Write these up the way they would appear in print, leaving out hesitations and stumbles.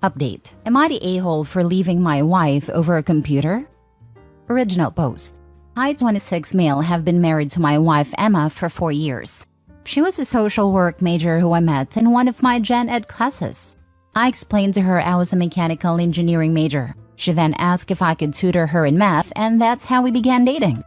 Update. Am I the a-hole for leaving my wife over a computer? Original post. I, 26 male, have been married to my wife Emma for 4 years. She was a social work major who I met in one of my gen ed classes. I explained to her I was a mechanical engineering major. She then asked if I could tutor her in math, and that's how we began dating.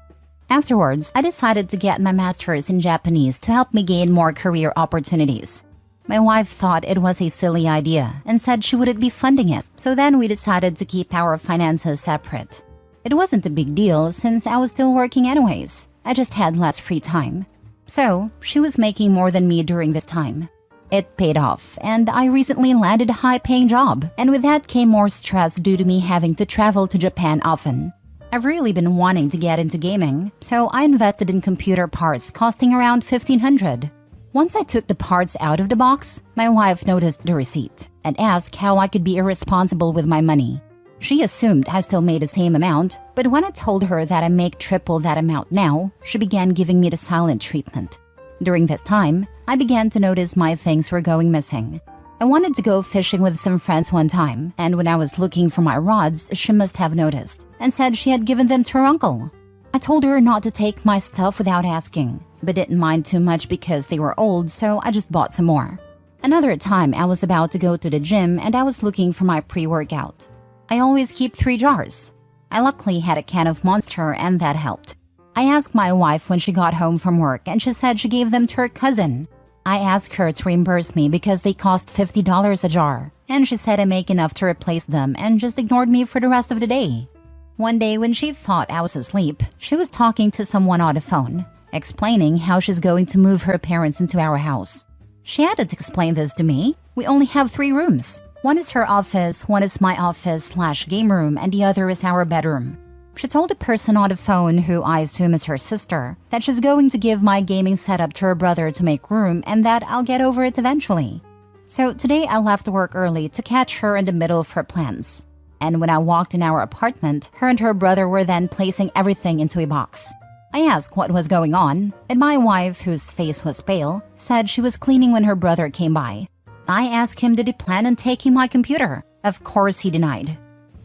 Afterwards, I decided to get my master's in Japanese to help me gain more career opportunities. My wife thought it was a silly idea and said she wouldn't be funding it, so then we decided to keep our finances separate. It wasn't a big deal since I was still working anyways. I just had less free time. So, she was making more than me during this time. It paid off, and I recently landed a high-paying job, and with that came more stress due to me having to travel to Japan often. I've really been wanting to get into gaming, so I invested in computer parts costing around $1,500. Once I took the parts out of the box, my wife noticed the receipt and asked how I could be irresponsible with my money. She assumed I still made the same amount, but when I told her that I make triple that amount now, she began giving me the silent treatment. During this time, I began to notice my things were going missing. I wanted to go fishing with some friends one time, and when I was looking for my rods, she must have noticed and said she had given them to her uncle. I told her not to take my stuff without asking, but didn't mind too much because they were old, so I just bought some more. Another time, I was about to go to the gym and I was looking for my pre-workout. I always keep 3 jars. I luckily had a can of Monster and that helped. I asked my wife when she got home from work and she said she gave them to her cousin. I asked her to reimburse me because they cost $50 a jar, and she said I make enough to replace them and just ignored me for the rest of the day. One day when she thought I was asleep, she was talking to someone on the phone, explaining how she's going to move her parents into our house. She hadn't explained this to me. We only have 3 rooms. One is her office, one is my office/game room, and the other is our bedroom. She told the person on the phone, who I assume is her sister, that she's going to give my gaming setup to her brother to make room and that I'll get over it eventually. So today I left work early to catch her in the middle of her plans. And when I walked in our apartment, her and her brother were then placing everything into a box. I asked what was going on, and my wife, whose face was pale, said she was cleaning when her brother came by. I asked him did he plan on taking my computer. Of course he denied.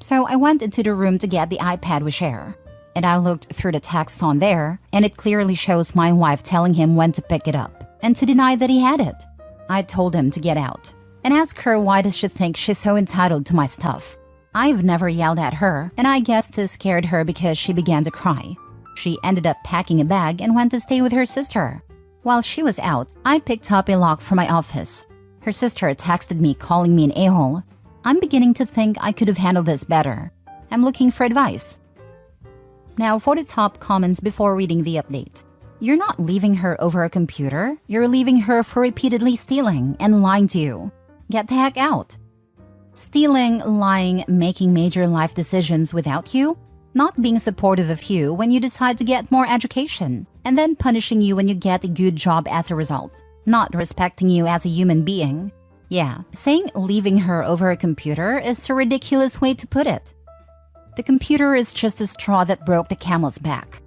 So I went into the room to get the iPad we share. And I looked through the texts on there, and it clearly shows my wife telling him when to pick it up, and to deny that he had it. I told him to get out, and asked her why does she think she's so entitled to my stuff. I've never yelled at her, and I guess this scared her because she began to cry. She ended up packing a bag and went to stay with her sister. While she was out, I picked up a lock from my office. Her sister texted me calling me an a-hole. I'm beginning to think I could have handled this better. I'm looking for advice. Now for the top comments before reading the update. You're not leaving her over a computer. You're leaving her for repeatedly stealing and lying to you. Get the heck out. Stealing, lying, making major life decisions without you. Not being supportive of you when you decide to get more education. And then punishing you when you get a good job as a result. Not respecting you as a human being. Yeah, saying leaving her over a computer is a ridiculous way to put it. The computer is just the straw that broke the camel's back.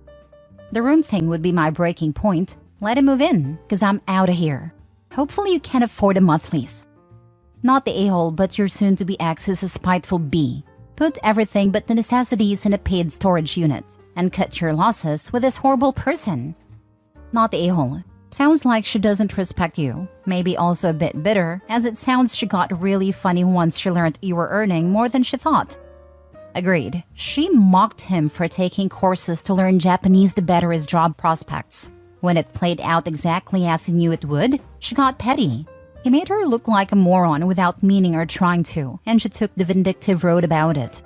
The room thing would be my breaking point. Let him move in, cause I'm out of here. Hopefully you can afford a monthlies. Not the a-hole, but your soon-to-be ex is a spiteful bee. Put everything but the necessities in a paid storage unit, and cut your losses with this horrible person. Not the a-hole. Sounds like she doesn't respect you. Maybe also a bit bitter, as it sounds she got really funny once she learned you were earning more than she thought. Agreed. She mocked him for taking courses to learn Japanese to better his job prospects. When it played out exactly as he knew it would, she got petty. He made her look like a moron without meaning or trying to, and she took the vindictive road about it.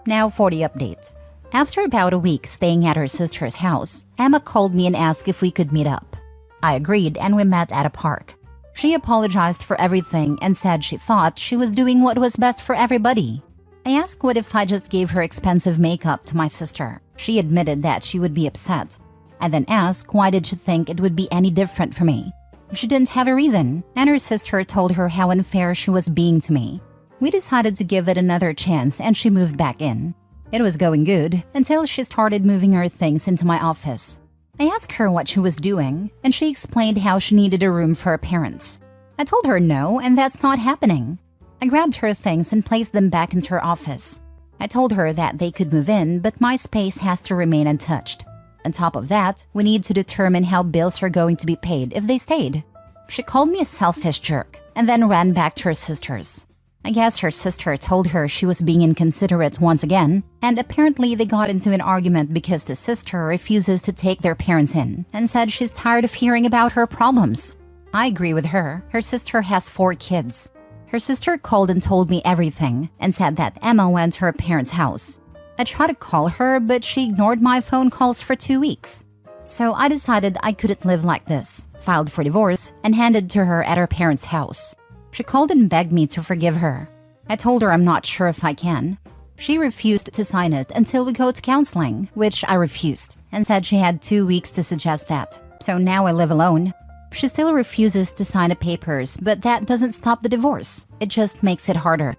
Now for the update. After about a week staying at her sister's house, Emma called me and asked if we could meet up. I agreed and we met at a park. She apologized for everything and said she thought she was doing what was best for everybody. I asked what if I just gave her expensive makeup to my sister. She admitted that she would be upset. I then asked why did she think it would be any different for me. She didn't have a reason, and her sister told her how unfair she was being to me. We decided to give it another chance and she moved back in. It was going good until she started moving her things into my office. I asked her what she was doing, and she explained how she needed a room for her parents. I told her no, and that's not happening. I grabbed her things and placed them back into her office. I told her that they could move in, but my space has to remain untouched. On top of that, we need to determine how bills are going to be paid if they stayed. She called me a selfish jerk and then ran back to her sisters. I guess her sister told her she was being inconsiderate once again, and apparently they got into an argument because the sister refuses to take their parents in and said she's tired of hearing about her problems. I agree with her. Her sister has 4 kids. Her sister called and told me everything and said that Emma went to her parents' house. I tried to call her, but she ignored my phone calls for 2 weeks. So I decided I couldn't live like this, filed for divorce, and handed to her at her parents' house. She called and begged me to forgive her. I told her I'm not sure if I can. She refused to sign it until we go to counseling, which I refused, and said she had 2 weeks to suggest that. So now I live alone. She still refuses to sign the papers, but that doesn't stop the divorce. It just makes it harder.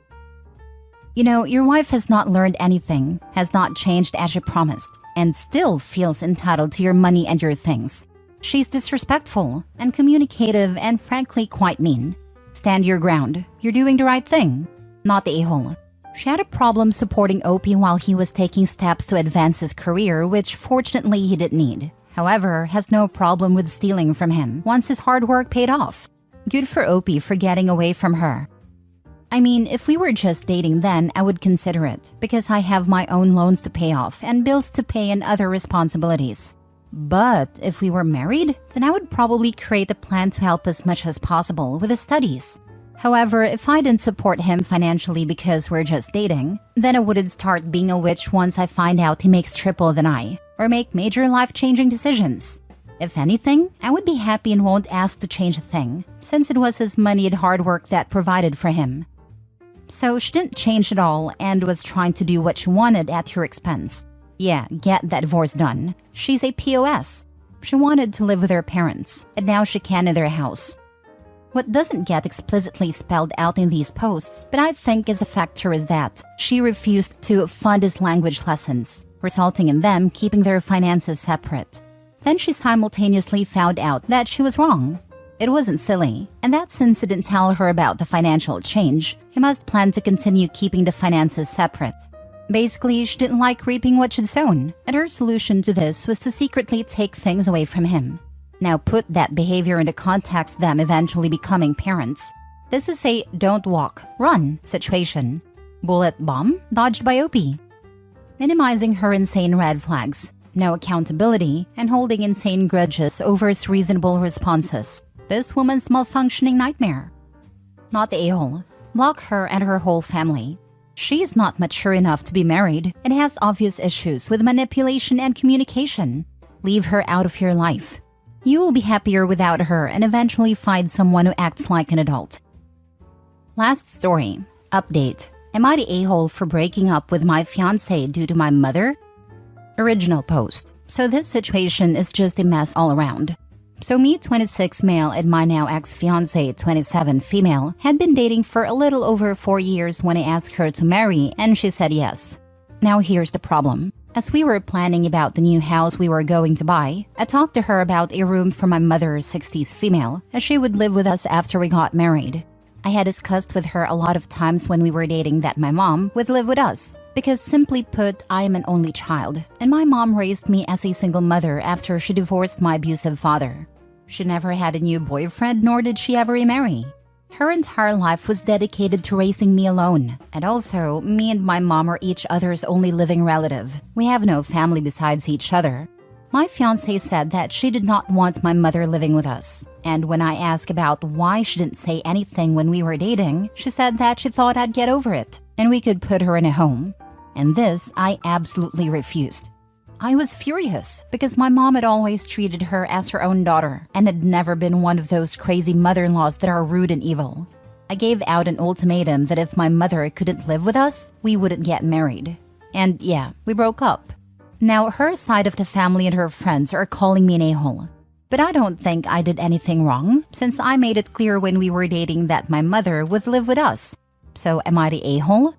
You know, your wife has not learned anything, has not changed as you promised, and still feels entitled to your money and your things. She's disrespectful, uncommunicative, and frankly quite mean. Stand your ground. You're doing the right thing, not the a-hole. She had a problem supporting Opie while he was taking steps to advance his career, which fortunately he didn't need. However, has no problem with stealing from him once his hard work paid off. Good for Opie for getting away from her. I mean, if we were just dating then, I would consider it, because I have my own loans to pay off and bills to pay and other responsibilities. But if we were married, then I would probably create a plan to help as much as possible with his studies. However, if I didn't support him financially because we're just dating, then I wouldn't start being a witch once I find out he makes triple than I, or make major life-changing decisions. If anything, I would be happy and won't ask to change a thing, since it was his money and hard work that provided for him. So she didn't change at all and was trying to do what she wanted at your expense. Yeah, get that divorce done. She's a POS. She wanted to live with her parents, and now she can in their house. What doesn't get explicitly spelled out in these posts, but I think is a factor, is that she refused to fund his language lessons, resulting in them keeping their finances separate. Then she simultaneously found out that she was wrong. It wasn't silly, and that since he didn't tell her about the financial change, he must plan to continue keeping the finances separate. Basically, she didn't like reaping what she'd sown, and her solution to this was to secretly take things away from him. Now put that behavior into context of them eventually becoming parents. This is a don't walk, run situation. Bullet bomb dodged by Opie. Minimizing her insane red flags, no accountability, and holding insane grudges over his reasonable responses. This woman's malfunctioning nightmare. Not the a-hole. Block her and her whole family. She's not mature enough to be married and has obvious issues with manipulation and communication. Leave her out of your life. You will be happier without her and eventually find someone who acts like an adult. Last story. Update. Am I the a-hole for breaking up with my fiancé due to my mother? Original post. So this situation is just a mess all around. So me, 26 male, and my now ex-fiancé, 27 female, had been dating for a little over 4 years when I asked her to marry, and she said yes. Now here's the problem. As we were planning about the new house we were going to buy, I talked to her about a room for my mother, 60s female, as she would live with us after we got married. I had discussed with her a lot of times when we were dating that my mom would live with us, because simply put, I am an only child, and my mom raised me as a single mother after she divorced my abusive father. She never had a new boyfriend, nor did she ever remarry. Her entire life was dedicated to raising me alone, and also, me and my mom are each other's only living relative. We have no family besides each other. My fiancé said that she did not want my mother living with us, and when I asked about why she didn't say anything when we were dating, she said that she thought I'd get over it, and we could put her in a home. And this, I absolutely refused. I was furious because my mom had always treated her as her own daughter and had never been one of those crazy mother-in-laws that are rude and evil. I gave out an ultimatum that if my mother couldn't live with us, we wouldn't get married. And yeah, we broke up. Now her side of the family and her friends are calling me an a-hole. But I don't think I did anything wrong, since I made it clear when we were dating that my mother would live with us. So am I the a-hole?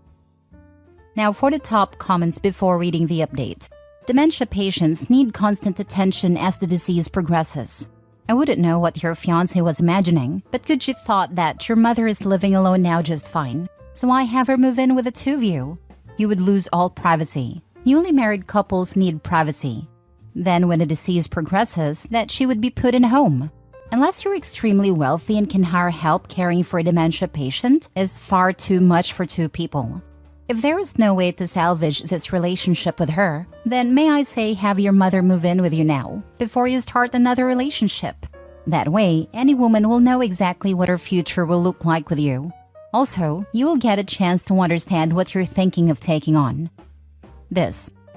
Now for the top comments before reading the update. Dementia patients need constant attention as the disease progresses. I wouldn't know what your fiancé was imagining, but could you thought that your mother is living alone now just fine? So why have her move in with the two of you? You would lose all privacy. Newly married couples need privacy. Then when the disease progresses, that she would be put in a home. Unless you're extremely wealthy and can hire help caring for a dementia patient is far too much for two people. If there is no way to salvage this relationship with her, then may I say have your mother move in with you now, before you start another relationship. That way, any woman will know exactly what her future will look like with you. Also, you will get a chance to understand what you're thinking of taking on. I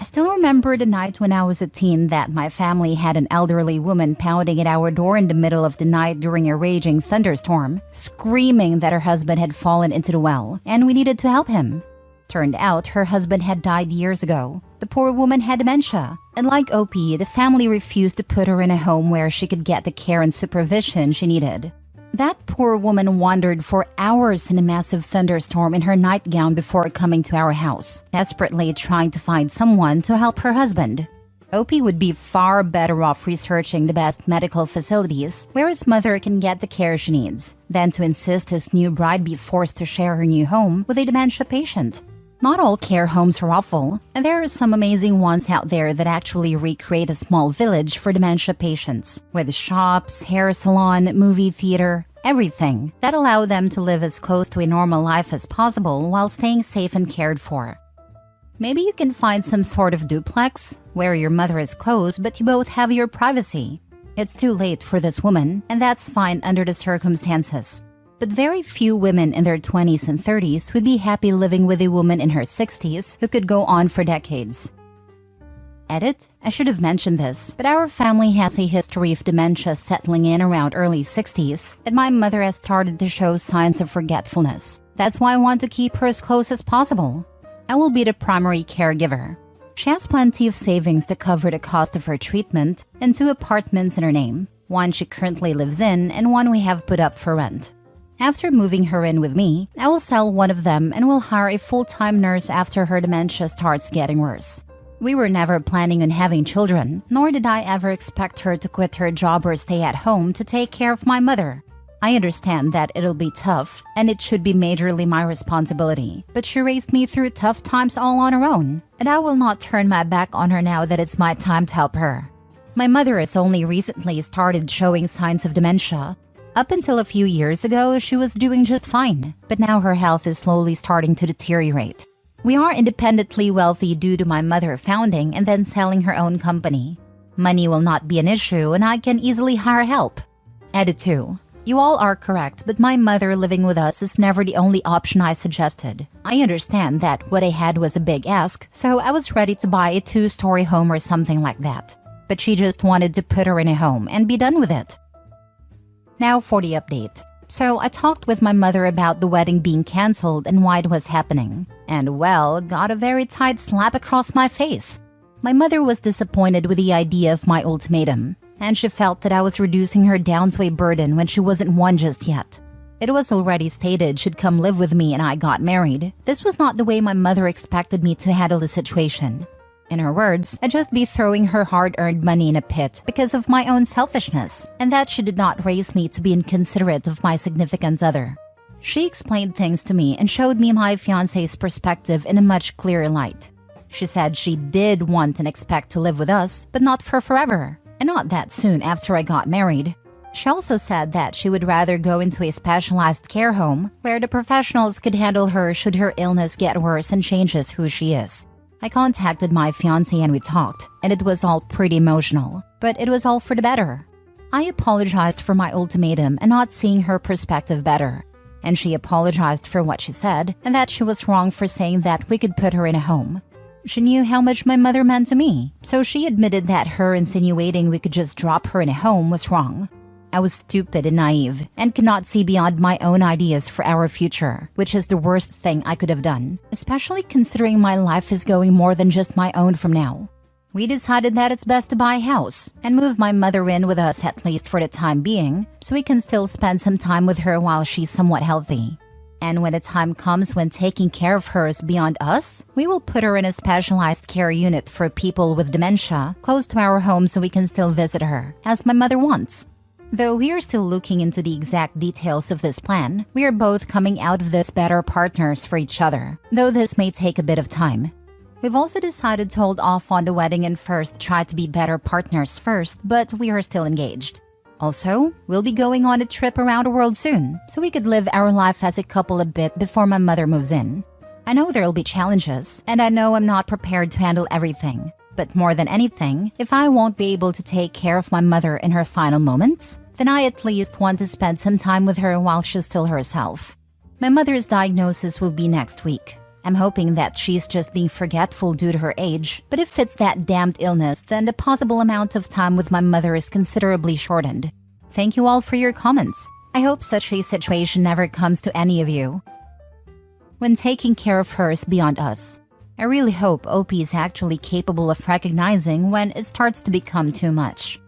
still remember the night when I was a teen that my family had an elderly woman pounding at our door in the middle of the night during a raging thunderstorm, screaming that her husband had fallen into the well and we needed to help him. Turned out her husband had died years ago. The poor woman had dementia, and like OP, the family refused to put her in a home where she could get the care and supervision she needed. That poor woman wandered for hours in a massive thunderstorm in her nightgown before coming to our house, desperately trying to find someone to help her husband. OP would be far better off researching the best medical facilities where his mother can get the care she needs than to insist his new bride be forced to share her new home with a dementia patient. Not all care homes are awful, and there are some amazing ones out there that actually recreate a small village for dementia patients, with shops, hair salon, movie theater, everything that allow them to live as close to a normal life as possible while staying safe and cared for. Maybe you can find some sort of duplex where your mother is close but you both have your privacy. It's too late for this woman, and that's fine under the circumstances. But very few women in their 20s and 30s would be happy living with a woman in her 60s who could go on for decades. Edit: I should have mentioned this, but our family has a history of dementia settling in around early 60s, and my mother has started to show signs of forgetfulness. That's why I want to keep her as close as possible. I will be the primary caregiver. She has plenty of savings to cover the cost of her treatment and 2 apartments in her name, one she currently lives in and one we have put up for rent. After moving her in with me, I will sell one of them and will hire a full-time nurse after her dementia starts getting worse. We were never planning on having children, nor did I ever expect her to quit her job or stay at home to take care of my mother. I understand that it'll be tough, and it should be majorly my responsibility, but she raised me through tough times all on her own, and I will not turn my back on her now that it's my time to help her. My mother has only recently started showing signs of dementia. Up until a few years ago, she was doing just fine, but now her health is slowly starting to deteriorate. We are independently wealthy due to my mother founding and then selling her own company. Money will not be an issue and I can easily hire help. Edit 2. You all are correct, but my mother living with us is never the only option I suggested. I understand that what I had was a big ask, so I was ready to buy a 2-story home or something like that. But she just wanted to put her in a home and be done with it. Now for the update. So I talked with my mother about the wedding being cancelled and why it was happening. And well, got a very tight slap across my face. My mother was disappointed with the idea of my ultimatum, and she felt that I was reducing her down to a burden when she wasn't one just yet. It was already stated she'd come live with me and I got married. This was not the way my mother expected me to handle the situation. In her words, I'd just be throwing her hard-earned money in a pit because of my own selfishness, and that she did not raise me to be inconsiderate of my significant other. She explained things to me and showed me my fiancé's perspective in a much clearer light. She said she did want and expect to live with us, but not for forever, and not that soon after I got married. She also said that she would rather go into a specialized care home where the professionals could handle her should her illness get worse and changes who she is. I contacted my fiancé and we talked, and it was all pretty emotional, but it was all for the better. I apologized for my ultimatum and not seeing her perspective better, and she apologized for what she said and that she was wrong for saying that we could put her in a home. She knew how much my mother meant to me, so she admitted that her insinuating we could just drop her in a home was wrong. I was stupid and naive and could not see beyond my own ideas for our future, which is the worst thing I could have done, especially considering my life is going more than just my own from now. We decided that it's best to buy a house and move my mother in with us at least for the time being, so we can still spend some time with her while she's somewhat healthy. And when the time comes when taking care of her is beyond us, we will put her in a specialized care unit for people with dementia close to our home so we can still visit her, as my mother wants. Though we are still looking into the exact details of this plan, we are both coming out of this better partners for each other, though this may take a bit of time. We've also decided to hold off on the wedding and first try to be better partners first, but we are still engaged. Also, we'll be going on a trip around the world soon, so we could live our life as a couple a bit before my mother moves in. I know there'll be challenges, and I know I'm not prepared to handle everything. But more than anything, if I won't be able to take care of my mother in her final moments, then I at least want to spend some time with her while she's still herself. My mother's diagnosis will be next week. I'm hoping that she's just being forgetful due to her age, but if it's that damned illness, then the possible amount of time with my mother is considerably shortened. Thank you all for your comments. I hope such a situation never comes to any of you. When taking care of her is beyond us, I really hope OP is actually capable of recognizing when it starts to become too much.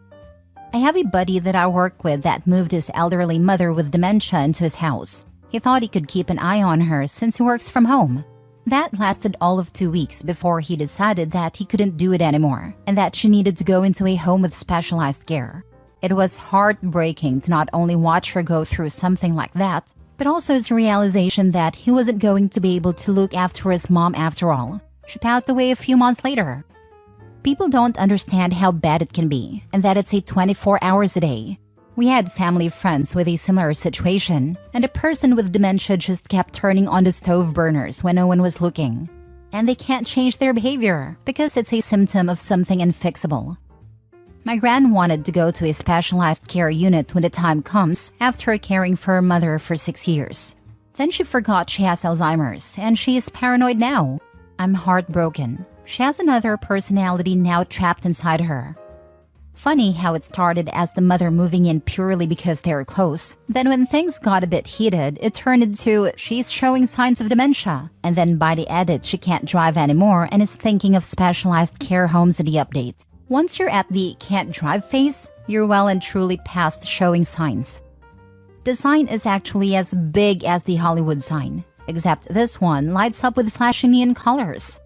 I have a buddy that I work with that moved his elderly mother with dementia into his house. He thought he could keep an eye on her since he works from home. That lasted all of 2 weeks before he decided that he couldn't do it anymore and that she needed to go into a home with specialized care. It was heartbreaking to not only watch her go through something like that, but also his realization that he wasn't going to be able to look after his mom after all. She passed away a few months later. People don't understand how bad it can be and that it's a 24 hours a day. We had family friends with a similar situation, and a person with dementia just kept turning on the stove burners when no one was looking. And they can't change their behavior because it's a symptom of something unfixable. My gran wanted to go to a specialized care unit when the time comes after caring for her mother for 6 years. Then she forgot she has Alzheimer's and she is paranoid now. I'm heartbroken. She has another personality now trapped inside her. Funny how it started as the mother moving in purely because they were close. Then when things got a bit heated, it turned into she's showing signs of dementia. And then by the edit, she can't drive anymore and is thinking of specialized care homes in the update. Once you're at the can't drive phase, you're well and truly past showing signs. The sign is actually as big as the Hollywood sign, except this one lights up with flashing neon colors.